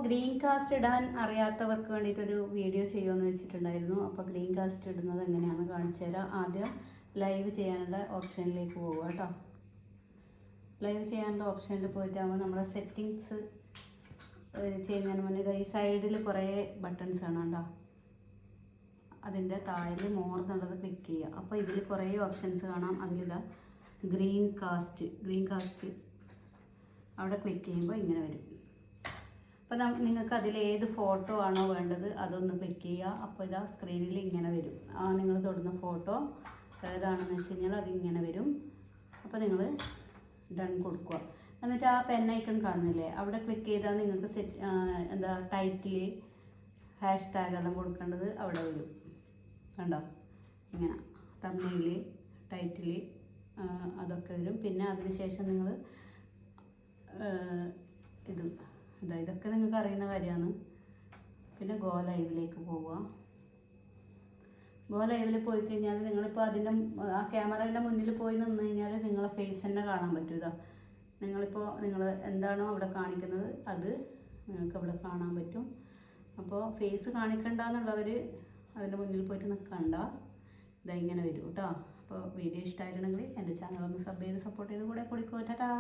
Green cast ഇടാൻ അറിയാത്തവർക്ക് വേണ്ടിയിട്ടൊരു വീഡിയോ ചെയ്യുമെന്ന് വെച്ചിട്ടുണ്ടായിരുന്നു. അപ്പോൾ ഗ്രീൻ കാസ്റ്റ് ഇടുന്നത് എങ്ങനെയാണെന്ന് കാണിച്ചു തരാം. ആദ്യം ലൈവ് ചെയ്യാനുള്ള ഓപ്ഷനിലേക്ക് പോവുക കേട്ടോ. ലൈവ് ചെയ്യാനുള്ള ഓപ്ഷനിൽ പോയിട്ടാകുമ്പോൾ നമ്മുടെ സെറ്റിങ്സ് ചെയ്യുന്നതിന് മുന്നേ ഈ സൈഡിൽ കുറേ ബട്ടൺസ് ആണ് കേട്ടോ. അതിൻ്റെ താഴെ മോർ എന്നുള്ളത് ക്ലിക്ക് ചെയ്യുക. അപ്പോൾ ഇതിൽ കുറേ ഓപ്ഷൻസ് കാണാം. അതിലിതാ ഗ്രീൻ കാസ്റ്റ് അവിടെ ക്ലിക്ക് ചെയ്യുമ്പോൾ ഇങ്ങനെ വരും. അപ്പോൾ നിങ്ങൾക്ക് അതിലേത് ഫോട്ടോ ആണോ വേണ്ടത് അതൊന്ന് ക്ലിക്ക് ചെയ്യുക. അപ്പോൾ ഇതാ സ്ക്രീനിൽ ഇങ്ങനെ വരും. നിങ്ങൾ തൊടുന്ന ഫോട്ടോ ഏതാണെന്ന് വെച്ച് കഴിഞ്ഞാൽ അതിങ്ങനെ വരും. അപ്പോൾ നിങ്ങൾ ഡൺ കൊടുക്കുക. എന്നിട്ട് ആ പെൻ ഐക്കൺ കാണുന്നില്ലേ, അവിടെ ക്ലിക്ക് ചെയ്താൽ നിങ്ങൾക്ക് ടൈറ്റിൽ #, എല്ലാം കൊടുക്കേണ്ടത് അവിടെ വരും. കണ്ടോ, ഇങ്ങനെ തമ്മിൽ ടൈറ്റിൽ അതൊക്കെ വരും. പിന്നെ അതിനുശേഷം നിങ്ങൾ ഇതൊക്കെ നിങ്ങൾക്ക് അറിയുന്ന കാര്യമാണ്. പിന്നെ ഗോ ലൈവിലേക്ക് പോവുക. ഗോ ലൈവിൽ പോയി കഴിഞ്ഞാൽ നിങ്ങളിപ്പോൾ അതിൻ്റെ ആ ക്യാമറേൻ്റെ മുന്നിൽ പോയി നിന്ന് കഴിഞ്ഞാൽ നിങ്ങളെ ഫേസ് തന്നെ കാണാൻ പറ്റും. നിങ്ങൾ എന്താണോ അവിടെ കാണിക്കുന്നത് അത് നിങ്ങൾക്ക് അവിടെ കാണാൻ പറ്റും. അപ്പോൾ ഫേസ് കാണിക്കണ്ടെന്നുള്ളവർ അതിൻ്റെ മുന്നിൽ പോയിട്ട് നിൽക്കണ്ട. ഇങ്ങനെ വരും കേട്ടോ. അപ്പോൾ വീഡിയോ ഇഷ്ടമായിട്ടുണ്ടെങ്കിൽ എൻ്റെ ചാനൽ ഒന്ന് സബ് ചെയ്ത് സപ്പോർട്ട് ചെയ്ത് കൂടെ കൊടുക്കോ. ടാറ്റാ.